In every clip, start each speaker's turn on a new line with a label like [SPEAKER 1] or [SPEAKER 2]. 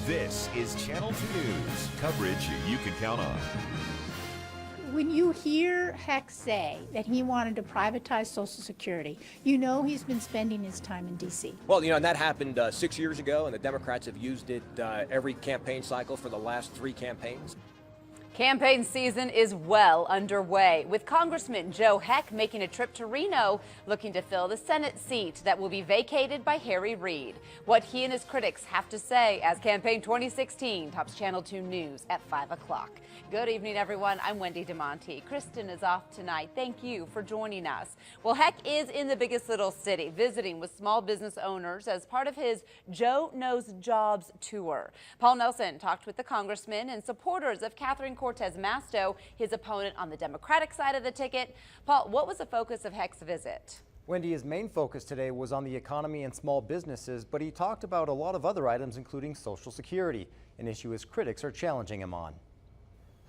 [SPEAKER 1] This is Channel 2 News, coverage you can count on.
[SPEAKER 2] When you hear Heck say that he wanted to privatize Social Security, you know he's been spending his time in D.C.
[SPEAKER 3] Well, and that happened 6 years ago, and the Democrats have used it every campaign cycle for the last 3 campaigns.
[SPEAKER 4] Campaign season is well underway, with Congressman Joe Heck making a trip to Reno, looking to fill the Senate seat that will be vacated by Harry Reid. What he and his critics have to say as Campaign 2016 tops Channel 2 News at 5 o'clock. Good evening, everyone. I'm Wendy DeMonte. Kristen is off tonight. Thank you for joining us. Well, Heck is in the biggest little city, visiting with small business owners as part of his Joe Knows Jobs tour. Paul Nelson talked with the congressman and supporters of Catherine Cortez Masto, his opponent on the Democratic side of the ticket. Paul, what was the focus of Heck's visit?
[SPEAKER 5] Wendy, his main focus today was on the economy and small businesses, but he talked about a lot of other items, including Social Security, an issue his critics are challenging him on.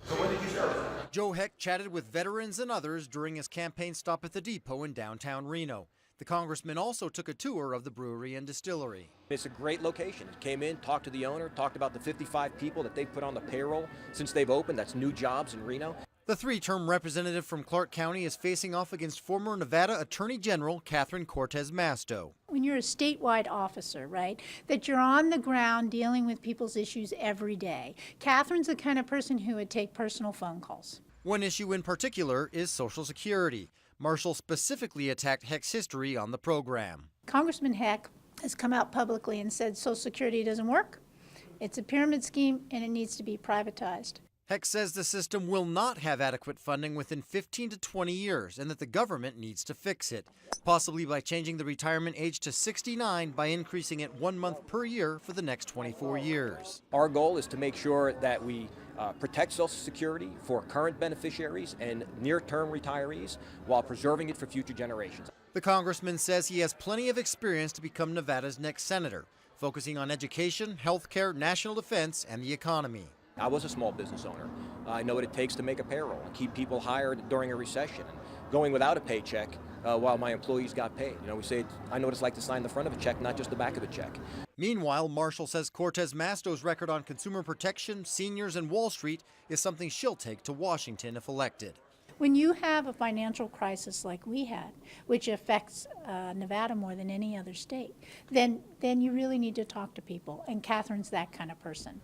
[SPEAKER 6] So when did you start?
[SPEAKER 5] Joe Heck chatted with veterans and others during his campaign stop at the depot in downtown Reno. The congressman also took a tour of the brewery and distillery.
[SPEAKER 3] It's a great location. Came in, talked to the owner, talked about the 55 people that they've put on the payroll since they've opened. That's new jobs in Reno.
[SPEAKER 5] The 3-term representative from Clark County is facing off against former Nevada Attorney General Catherine Cortez Masto.
[SPEAKER 2] When you're a statewide officer, right, that you're on the ground dealing with people's issues every day, Catherine's the kind of person who would take personal phone calls.
[SPEAKER 5] One issue in particular is Social Security. Marshall specifically attacked Heck's history on the program.
[SPEAKER 2] Congressman Heck has come out publicly and said Social Security doesn't work. It's a pyramid scheme and it needs to be privatized.
[SPEAKER 5] Heck says the system will not have adequate funding within 15 to 20 years and that the government needs to fix it, possibly by changing the retirement age to 69 by increasing it 1 month per year for the next 24 years.
[SPEAKER 3] Our goal is to make sure that we protect Social Security for current beneficiaries and near-term retirees while preserving it for future generations.
[SPEAKER 5] The congressman says he has plenty of experience to become Nevada's next senator, focusing on education, healthcare, national defense, and the economy.
[SPEAKER 3] I was a small business owner. I know what it takes to make a payroll and keep people hired during a recession and going without a paycheck while my employees got paid. We say, I know what it's like to sign the front of a check, not just the back of a check.
[SPEAKER 5] Meanwhile, Marshall says Cortez Masto's record on consumer protection, seniors, and Wall Street is something she'll take to Washington if elected.
[SPEAKER 2] When you have a financial crisis like we had, which affects Nevada more than any other state, then you really need to talk to people, and Catherine's that kind of person.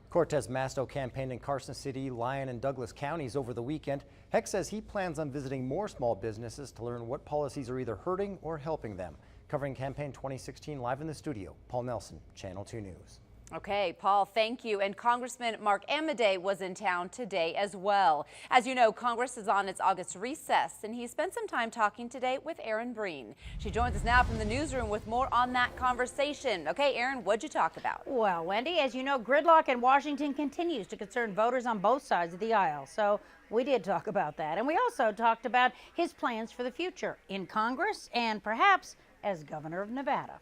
[SPEAKER 5] Cortez Masto campaigned in Carson City, Lyon, and Douglas counties over the weekend. Heck says he plans on visiting more small businesses to learn what policies are either hurting or helping them. Covering Campaign 2016 live in the studio, Paul Nelson, Channel 2 News.
[SPEAKER 4] Okay, Paul, thank you. And Congressman Mark Amodei was in town today as well. As you know, Congress is on its August recess, and he spent some time talking today with Erin Breen. She joins us now from the newsroom with more on that conversation. Okay, Erin, what'd you talk about?
[SPEAKER 7] Well, Wendy, as you know, gridlock in Washington continues to concern voters on both sides of the aisle. So we did talk about that. And we also talked about his plans for the future in Congress and perhaps as governor of Nevada.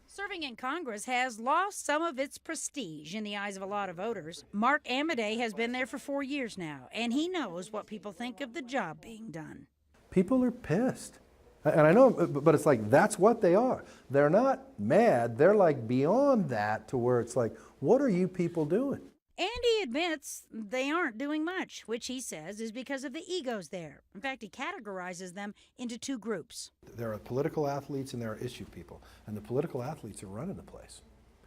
[SPEAKER 8] Serving in Congress has lost some of its prestige in the eyes of a lot of voters. Mark Amodei has been there for 4 years now, and he knows what people think of the job being done.
[SPEAKER 6] People are pissed. And I know, but it's like, that's what they are. They're not mad. They're like beyond that to where it's like, what are you people doing?
[SPEAKER 8] And he admits they aren't doing much, which he says is because of the egos there. In fact, he categorizes them into 2 groups.
[SPEAKER 6] There are political athletes and there are issue people. And the political athletes are running the place.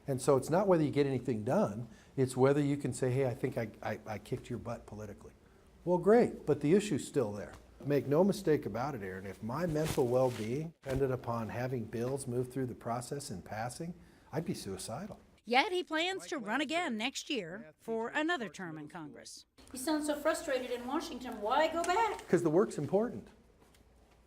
[SPEAKER 6] And so it's not whether you get anything done, it's whether you can say, hey, I think I kicked your butt politically. Well, great, but the issue's still there. Make no mistake about it, Aaron, if my mental well-being depended upon having bills move through the process and passing, I'd be suicidal.
[SPEAKER 8] Yet he plans to run again next year for another term in Congress.
[SPEAKER 7] You sound so frustrated in Washington. Why go back?
[SPEAKER 6] Because the work's important.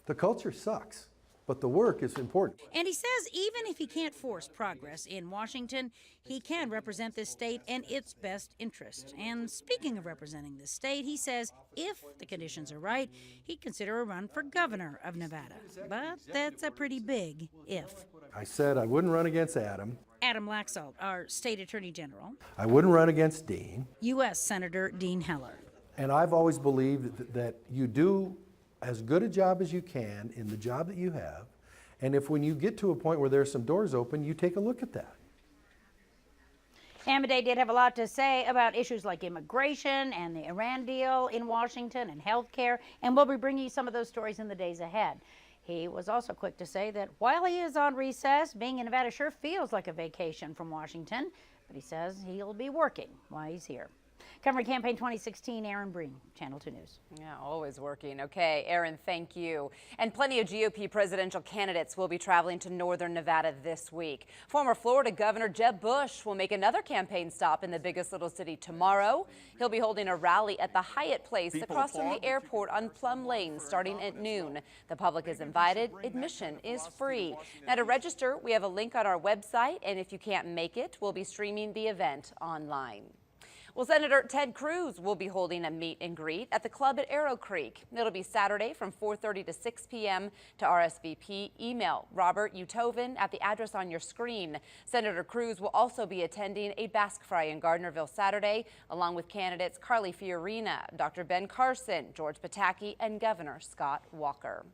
[SPEAKER 6] The culture sucks, but the work is important.
[SPEAKER 8] And he says even if he can't force progress in Washington, he can represent this state and its best interest. And speaking of representing this state, he says if the conditions are right, he'd consider a run for governor of Nevada. But that's a pretty big if.
[SPEAKER 6] I said I wouldn't run against Adam.
[SPEAKER 8] Adam Laxalt, our state attorney general.
[SPEAKER 6] I wouldn't run against Dean.
[SPEAKER 8] U.S. Senator Dean Heller.
[SPEAKER 6] And I've always believed that you do as good a job as you can in the job that you have. And if when you get to a point where there's some doors open, you take a look at that.
[SPEAKER 7] Amodei did have a lot to say about issues like immigration and the Iran deal in Washington and health care, and we'll be bringing you some of those stories in the days ahead. He was also quick to say that while he is on recess, being in Nevada sure feels like a vacation from Washington, but he says he'll be working while he's here. Covering campaign 2016, Aaron Breen, Channel 2 News.
[SPEAKER 4] Yeah, always working. Okay, Aaron, thank you. And plenty of GOP presidential candidates will be traveling to northern Nevada this week. Former Florida Governor Jeb Bush will make another campaign stop in the biggest little city tomorrow. He'll be holding a rally at the Hyatt Place across from the airport on Plum Lane starting at noon. The public is invited. Admission is free. Now, to register, we have a link on our website, and if you can't make it, we'll be streaming the event online. Well, Senator Ted Cruz will be holding a meet and greet at the club at Arrow Creek. It'll be Saturday from 4:30 to 6 p.m. To RSVP, email Robert Utoven at the address on your screen. Senator Cruz will also be attending a Basque Fry in Gardnerville Saturday, along with candidates Carly Fiorina, Dr. Ben Carson, George Pataki, and Governor Scott Walker.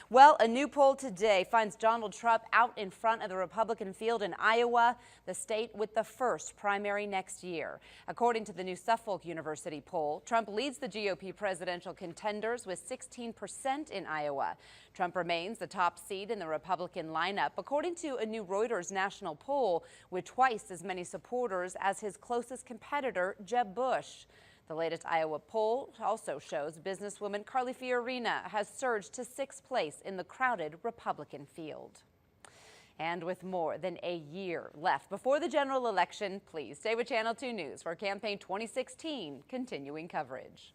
[SPEAKER 4] Well, a new poll today finds Donald Trump out in front of the Republican field in Iowa, the state with the first primary next year. According to the new Suffolk University poll, Trump leads the GOP presidential contenders with 16% in Iowa. Trump remains the top seed in the Republican lineup, according to a new Reuters national poll with twice as many supporters as his closest competitor, Jeb Bush. The latest Iowa poll also shows businesswoman Carly Fiorina has surged to 6th place in the crowded Republican field. And with more than a year left before the general election, please stay with Channel 2 News for Campaign 2016 continuing coverage.